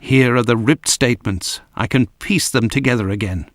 Here are the ripped statements. I can piece them together again.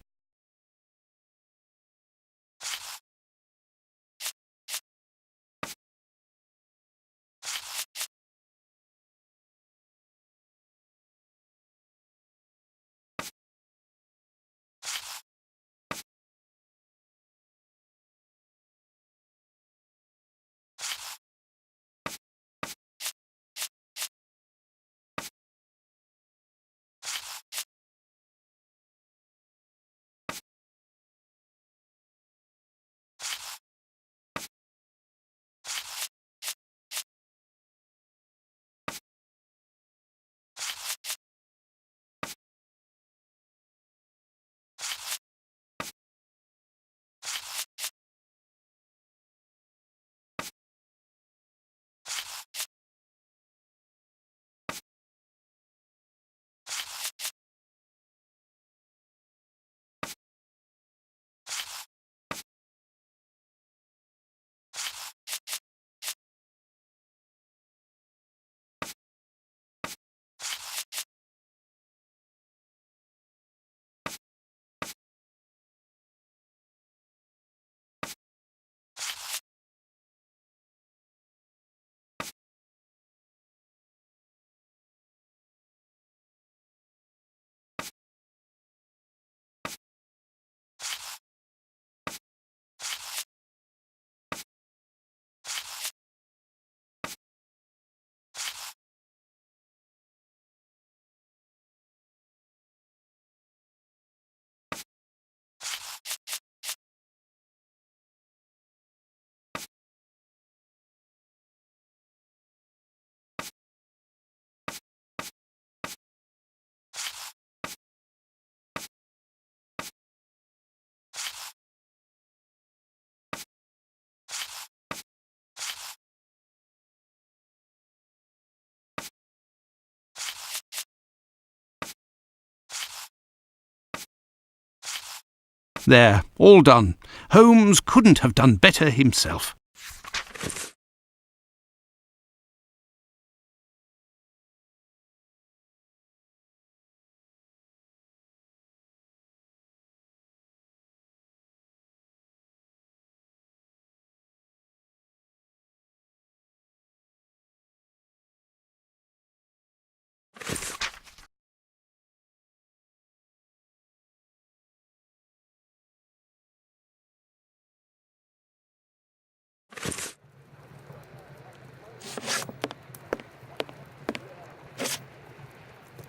There, all done. Holmes couldn't have done better himself.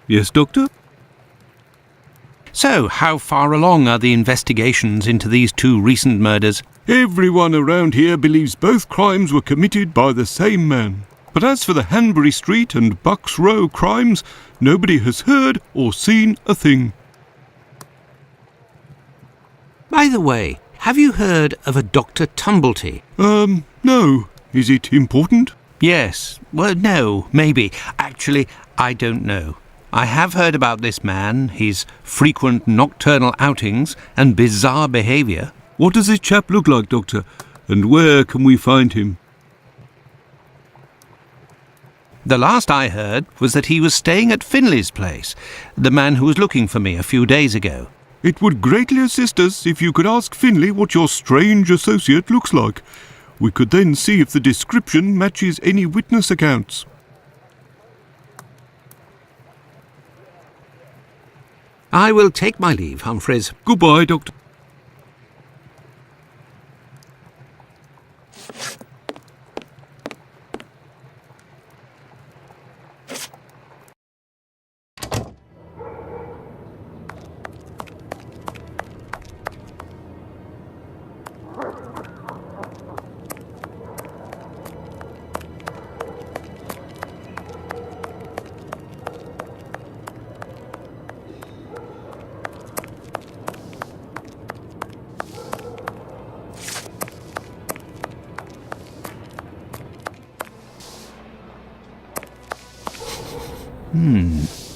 Yes, Doctor? So, how far along are the investigations into these two recent murders? Everyone around here believes both crimes were committed by the same man. But as for the Hanbury Street and Bucks Row crimes, nobody has heard or seen a thing. By the way, have you heard of a Dr. Tumblety? No. Is it important? Yes. Well, no, maybe. Actually, I don't know. I have heard about this man, his frequent nocturnal outings and bizarre behaviour. What does this chap look like, Doctor? And where can we find him? The last I heard was that he was staying at Finley's place, the man who was looking for me a few days ago. It would greatly assist us if you could ask Finley what your strange associate looks like. We could then see if the description matches any witness accounts. I will take my leave, Humphreys. Goodbye, Doctor.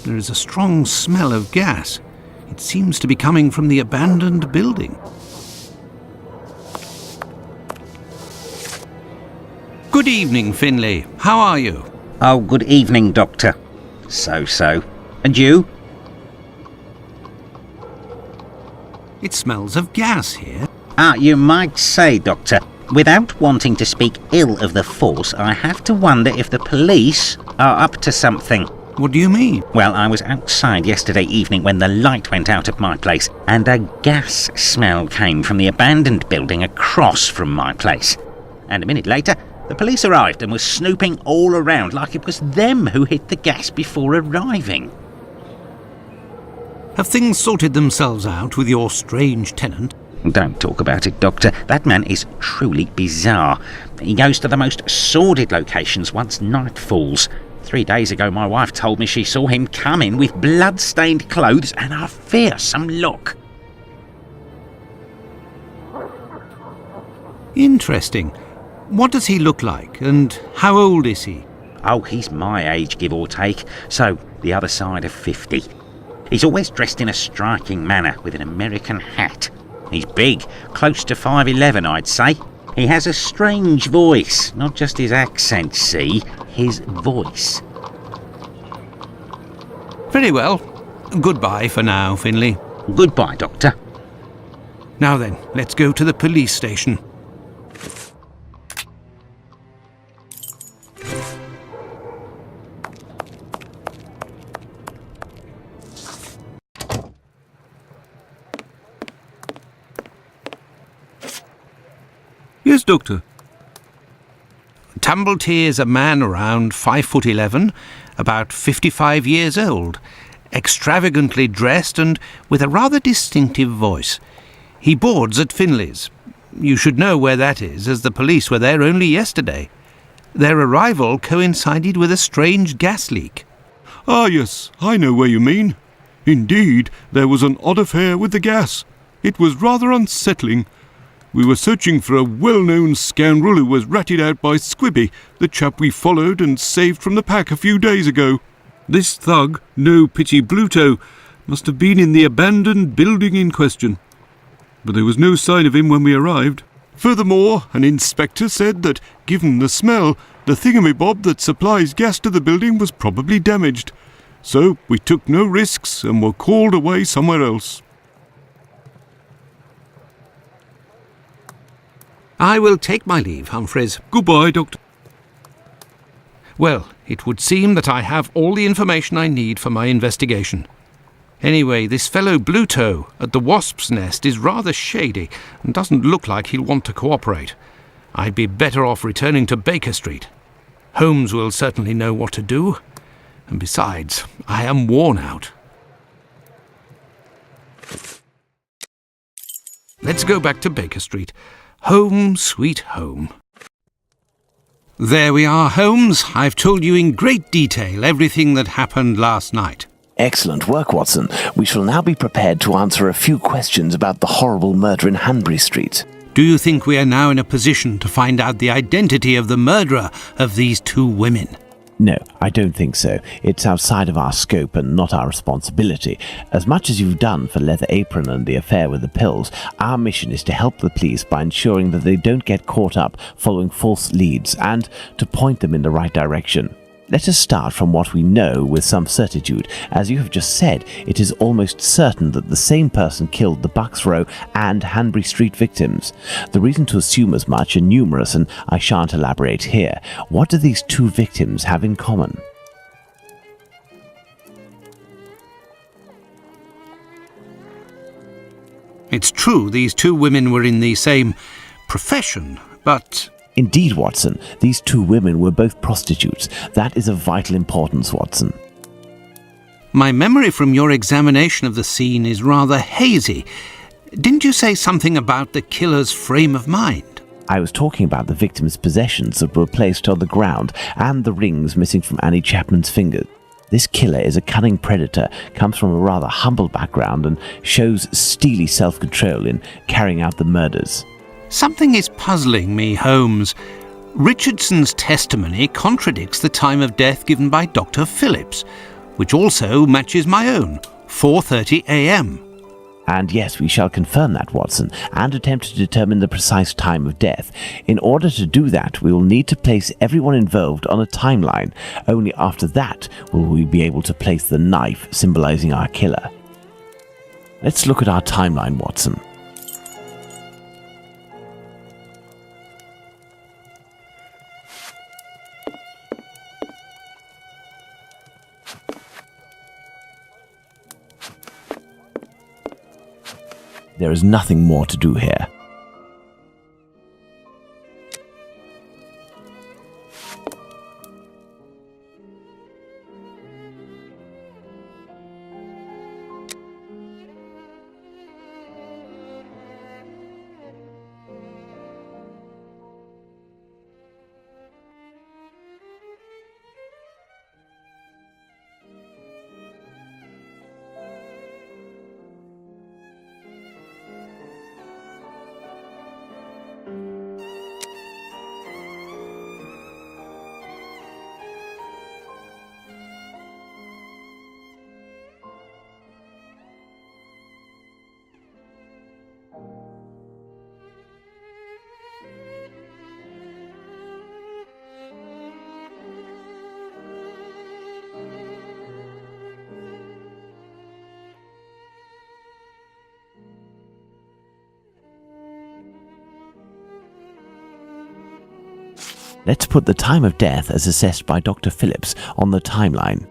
There is a strong smell of gas. It seems to be coming from the abandoned building. Good evening, Finley. How are you? Oh, good evening, Doctor. So. And you? It smells of gas here. You might say, Doctor, without wanting to speak ill of the force, I have to wonder if the police are up to something. What do you mean? Well, I was outside yesterday evening when the light went out at my place, and a gas smell came from the abandoned building across from my place. And a minute later, the police arrived and was snooping all around like it was them who hit the gas before arriving. Have things sorted themselves out with your strange tenant? Don't talk about it, Doctor. That man is truly bizarre. He goes to the most sordid locations once night falls. 3 days ago, my wife told me she saw him come in with blood-stained clothes and a fearsome look. Interesting. What does he look like, and how old is he? Oh, he's my age, give or take, so the other side of 50. He's always dressed in a striking manner, with an American hat. He's big, close to 5'11", I'd say. He has a strange voice, not just his accent, see, his voice. Very well. Goodbye for now, Finley. Goodbye, Doctor. Now then, let's go to the police station. Yes, Doctor. Tumblety is a man around 5'11", about 55 years old, extravagantly dressed and with a rather distinctive voice. He boards at Finley's. You should know where that is, as the police were there only yesterday. Their arrival coincided with a strange gas leak. Ah, yes, I know where you mean. Indeed, there was an odd affair with the gas. It was rather unsettling. We were searching for a well-known scoundrel who was ratted out by Squibby, the chap we followed and saved from the pack a few days ago. This thug, no pity Bluto, must have been in the abandoned building in question. But there was no sign of him when we arrived. Furthermore, an inspector said that, given the smell, the thingamabob that supplies gas to the building was probably damaged. So we took no risks and were called away somewhere else. I will take my leave, Humphreys. Goodbye, Doctor. Well, it would seem that I have all the information I need for my investigation. Anyway, this fellow Bluto at the Wasp's Nest is rather shady and doesn't look like he'll want to cooperate. I'd be better off returning to Baker Street. Holmes will certainly know what to do. And besides, I am worn out. Let's go back to Baker Street. Home, sweet home. There we are, Holmes. I've told you in great detail everything that happened last night. Excellent work, Watson. We shall now be prepared to answer a few questions about the horrible murder in Hanbury Street. Do you think we are now in a position to find out the identity of the murderer of these two women? No, I don't think so. It's outside of our scope and not our responsibility. As much as you've done for Leather Apron and the affair with the pills, our mission is to help the police by ensuring that they don't get caught up following false leads and to point them in the right direction. Let us start from what we know with some certitude. As you have just said, it is almost certain that the same person killed the Bucks Row and Hanbury Street victims. The reason to assume as much are numerous, and I shan't elaborate here. What do these two victims have in common? It's true these two women were in the same profession, but... Indeed, Watson, these two women were both prostitutes. That is of vital importance, Watson. My memory from your examination of the scene is rather hazy. Didn't you say something about the killer's frame of mind? I was talking about the victim's possessions that were placed on the ground and the rings missing from Annie Chapman's fingers. This killer is a cunning predator, comes from a rather humble background and shows steely self-control in carrying out the murders. Something is puzzling me, Holmes. Richardson's testimony contradicts the time of death given by Dr. Phillips, which also matches my own, 4:30 a.m. And yes, we shall confirm that, Watson, and attempt to determine the precise time of death. In order to do that, we will need to place everyone involved on a timeline. Only after that will we be able to place the knife symbolizing our killer. Let's look at our timeline, Watson. There is nothing more to do here. Let's put the time of death as assessed by Dr. Phillips on the timeline.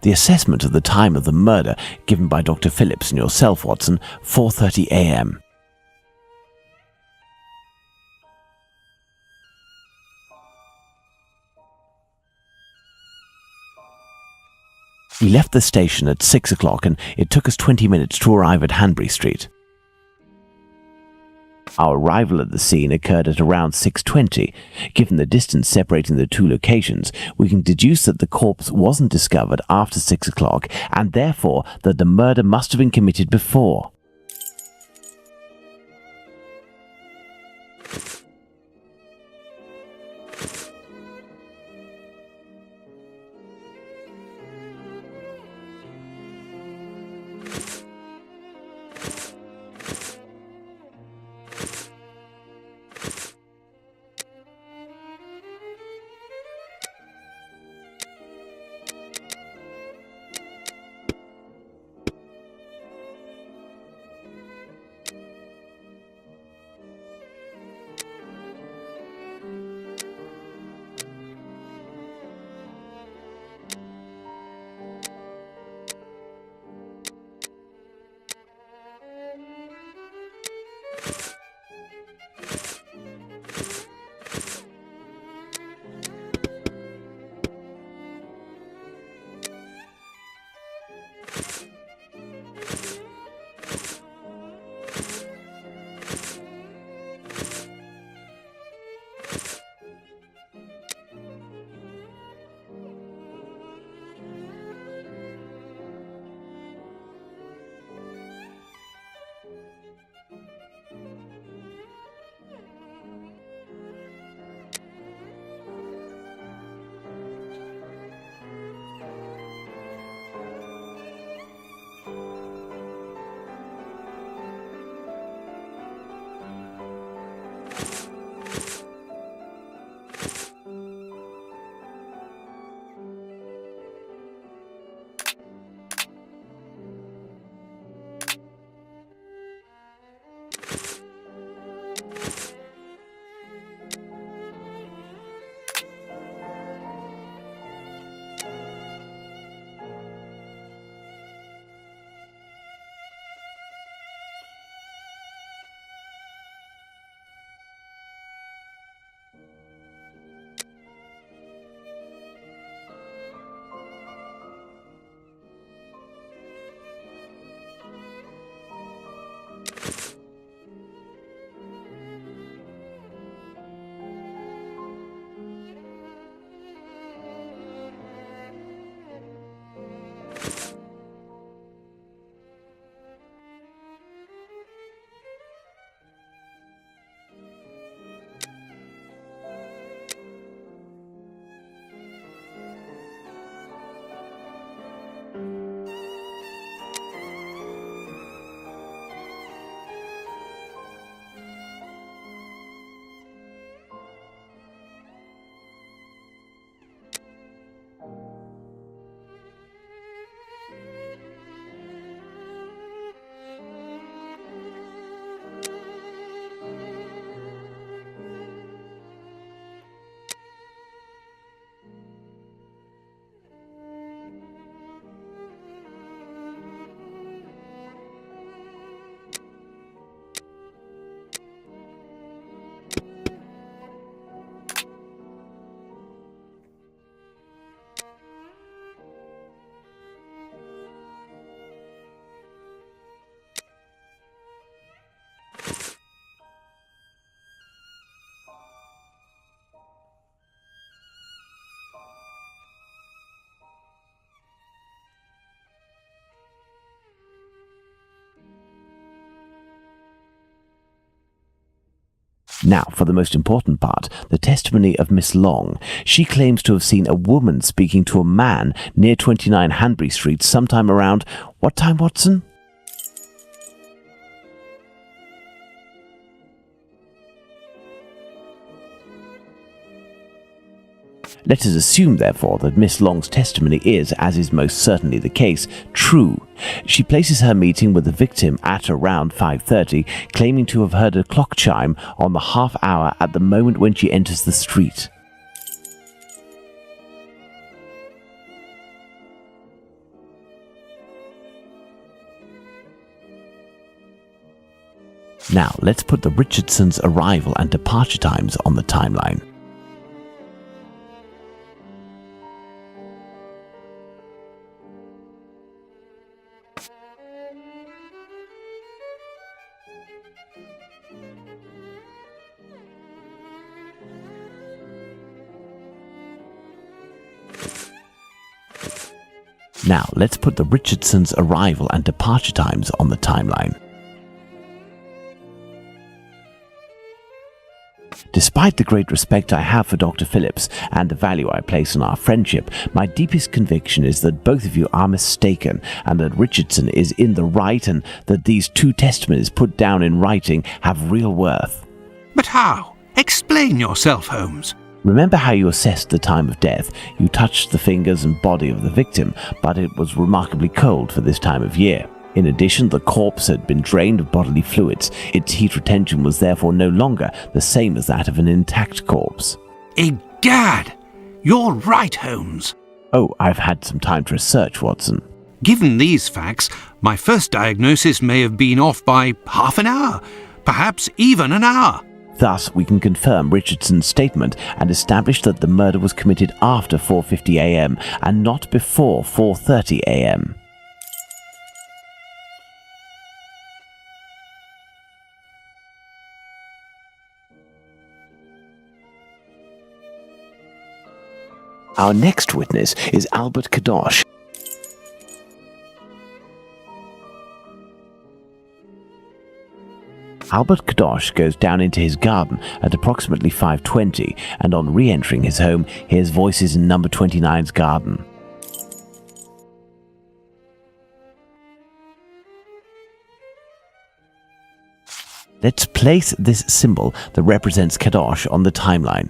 The assessment of the time of the murder given by Dr. Phillips and yourself, Watson, 4:30 a.m. We left the station at 6 o'clock and it took us 20 minutes to arrive at Hanbury Street. Our arrival at the scene occurred at around 6:20. Given the distance separating the two locations, we can deduce that the corpse wasn't discovered after 6 o'clock and therefore that the murder must have been committed before. Now, for the most important part, the testimony of Miss Long. She claims to have seen a woman speaking to a man near 29 Hanbury Street sometime around... What time, Watson? Let us assume, therefore, that Miss Long's testimony is, as is most certainly the case, true. She places her meeting with the victim at around 5:30, claiming to have heard a clock chime on the half hour at the moment when she enters the street. Now, let's put the Richardsons' arrival and departure times on the timeline. Now, let's put the Richardsons' arrival and departure times on the timeline. Despite the great respect I have for Dr. Phillips and the value I place on our friendship, my deepest conviction is that both of you are mistaken and that Richardson is in the right and that these two testimonies put down in writing have real worth. But how? Explain yourself, Holmes. Remember how you assessed the time of death? You touched the fingers and body of the victim, but it was remarkably cold for this time of year. In addition, the corpse had been drained of bodily fluids. Its heat retention was therefore no longer the same as that of an intact corpse. Egad! You're right, Holmes. Oh, I've had some time to research, Watson. Given these facts, my first diagnosis may have been off by half an hour, perhaps even an hour. Thus, we can confirm Richardson's statement and establish that the murder was committed after 4:50 a.m. and not before 4:30 a.m. Our next witness is Albert Kadosh. Albert Kadosh goes down into his garden at approximately 5:20 and on re-entering his home hears voices in number 29's garden. Let's place this symbol that represents Kadosh on the timeline.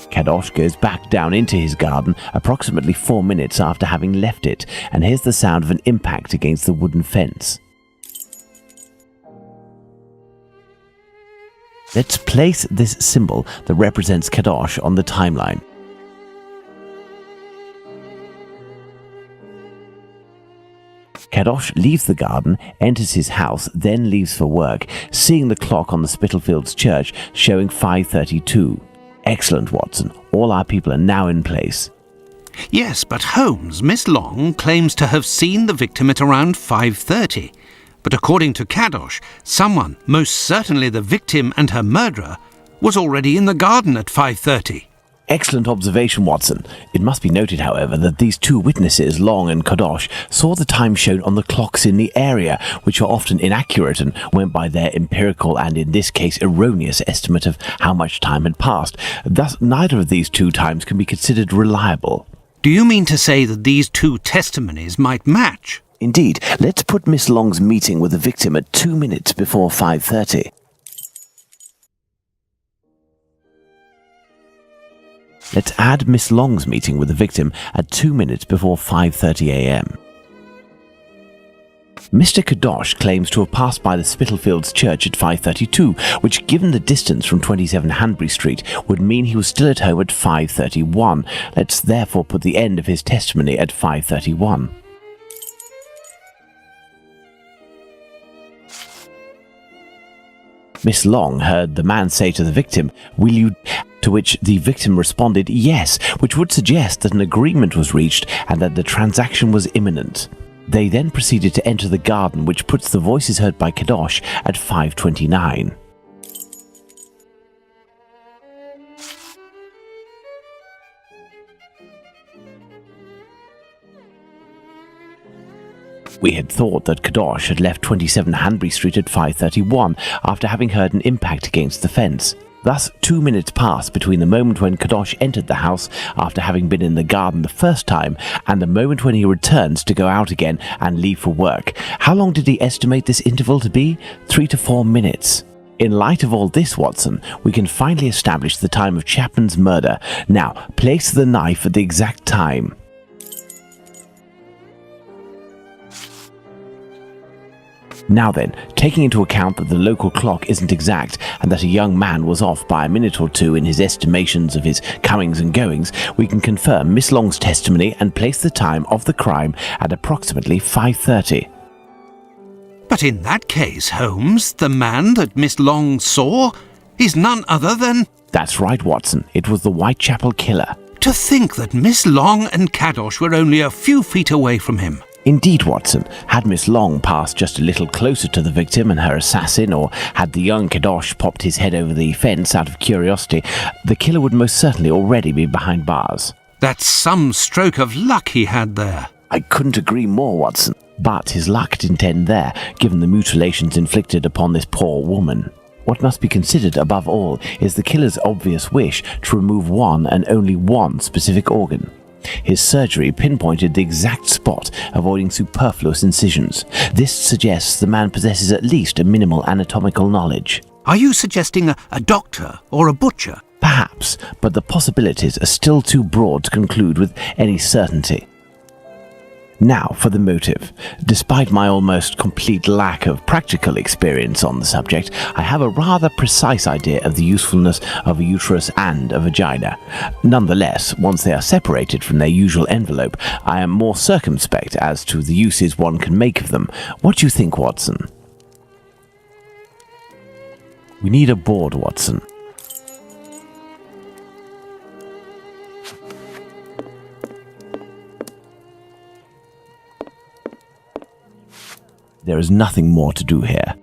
Kadosh goes back down into his garden approximately 4 minutes after having left it and hears the sound of an impact against the wooden fence. Let's place this symbol that represents Kadosh on the timeline. Kadosh leaves the garden, enters his house, then leaves for work, seeing the clock on the Spitalfields church showing 5:32. Excellent, Watson. All our people are now in place. Yes, but Holmes, Miss Long claims to have seen the victim at around 5:30. But according to Kadosh, someone, most certainly the victim and her murderer, was already in the garden at 5:30. Excellent observation, Watson. It must be noted, however, that these two witnesses, Long and Kadosh, saw the time shown on the clocks in the area, which are often inaccurate and went by their empirical and, in this case, erroneous estimate of how much time had passed. Thus, neither of these two times can be considered reliable. Do you mean to say that these two testimonies might match? Indeed. Let's put Miss Long's meeting with the victim at 2 minutes before 5:30. Let's add Miss Long's meeting with the victim at 2 minutes before 5:30 a.m. Mr. Kadosh claims to have passed by the Spitalfields church at 5:32, which, given the distance from 27 Hanbury Street, would mean he was still at home at 5:31. Let's therefore put the end of his testimony at 5:31. Miss Long heard the man say to the victim, "Will you?" To which the victim responded, "Yes," which would suggest that an agreement was reached and that the transaction was imminent. They then proceeded to enter the garden, which puts the voices heard by Kadosh at 5:29. We had thought that Kadosh had left 27 Hanbury Street at 5:31 after having heard an impact against the fence. Thus, 2 minutes passed between the moment when Kadosh entered the house after having been in the garden the first time and the moment when he returns to go out again and leave for work. How long did he estimate this interval to be? 3 to 4 minutes. In light of all this, Watson, we can finally establish the time of Chapman's murder. Now, place the knife at the exact time. Now then, taking into account that the local clock isn't exact and that a young man was off by a minute or two in his estimations of his comings and goings, we can confirm Miss Long's testimony and place the time of the crime at approximately 5:30. But in that case, Holmes, the man that Miss Long saw is none other than... That's right, Watson. It was the Whitechapel killer. To think that Miss Long and Kadosh were only a few feet away from him. Indeed, Watson. Had Miss Long passed just a little closer to the victim and her assassin, or had the young Kadosh popped his head over the fence out of curiosity, the killer would most certainly already be behind bars. That's some stroke of luck he had there. I couldn't agree more, Watson. But his luck didn't end there, given the mutilations inflicted upon this poor woman. What must be considered above all is the killer's obvious wish to remove one and only one specific organ. His surgery pinpointed the exact spot, avoiding superfluous incisions. This suggests the man possesses at least a minimal anatomical knowledge. Are you suggesting a doctor or a butcher? Perhaps, but the possibilities are still too broad to conclude with any certainty. Now for the motive. Despite my almost complete lack of practical experience on the subject, I have a rather precise idea of the usefulness of a uterus and a vagina. Nonetheless, once they are separated from their usual envelope, I am more circumspect as to the uses one can make of them. What do you think, Watson? We need a board, Watson. There is nothing more to do here.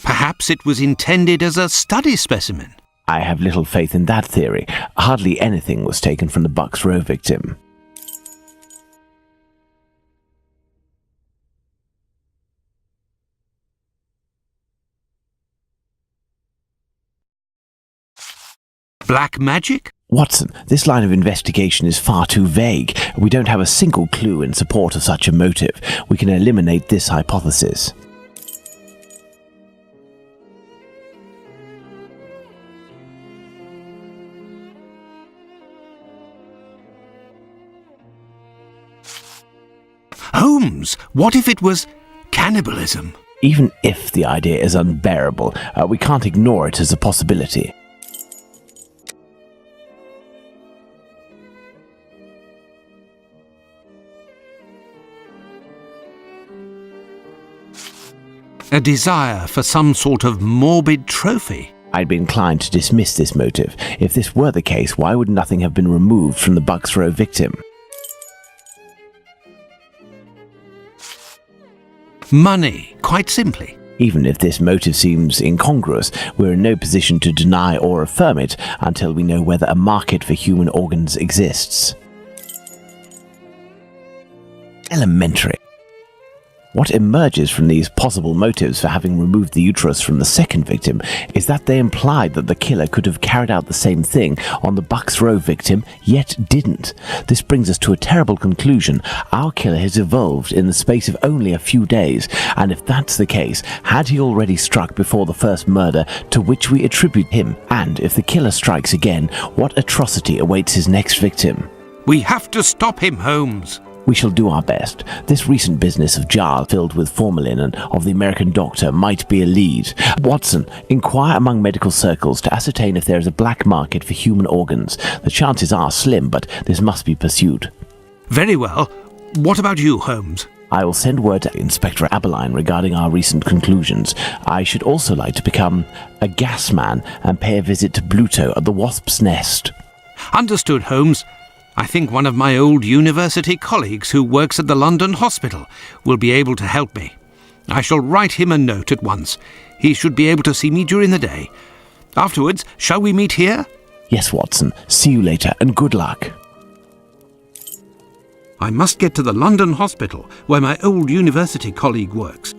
Perhaps it was intended as a study specimen. I have little faith in that theory. Hardly anything was taken from the Bucks Row victim. Black magic? Watson, this line of investigation is far too vague. We don't have a single clue in support of such a motive. We can eliminate this hypothesis. Holmes, what if it was cannibalism? Even if the idea is unbearable, we can't ignore it as a possibility. A desire for some sort of morbid trophy? I'd be inclined to dismiss this motive. If this were the case, why would nothing have been removed from the Bucks Row victim? Money, quite simply. Even if this motive seems incongruous, we're in no position to deny or affirm it until we know whether a market for human organs exists. Elementary. What emerges from these possible motives for having removed the uterus from the second victim is that they implied that the killer could have carried out the same thing on the Bucks Row victim, yet didn't. This brings us to a terrible conclusion. Our killer has evolved in the space of only a few days, and if that's the case, had he already struck before the first murder to which we attribute him? And if the killer strikes again, what atrocity awaits his next victim? We have to stop him, Holmes. We shall do our best. This recent business of jars filled with formalin and of the American doctor might be a lead. Watson, inquire among medical circles to ascertain if there is a black market for human organs. The chances are slim, but this must be pursued. Very well. What about you, Holmes? I will send word to Inspector Abberline regarding our recent conclusions. I should also like to become a gas man and pay a visit to Bluto at the Wasp's Nest. Understood, Holmes. I think one of my old university colleagues who works at the London hospital will be able to help me. I shall write him a note at once. He should be able to see me during the day. Afterwards, shall we meet here? Yes, Watson. See you later, and good luck. I must get to the London hospital where my old university colleague works.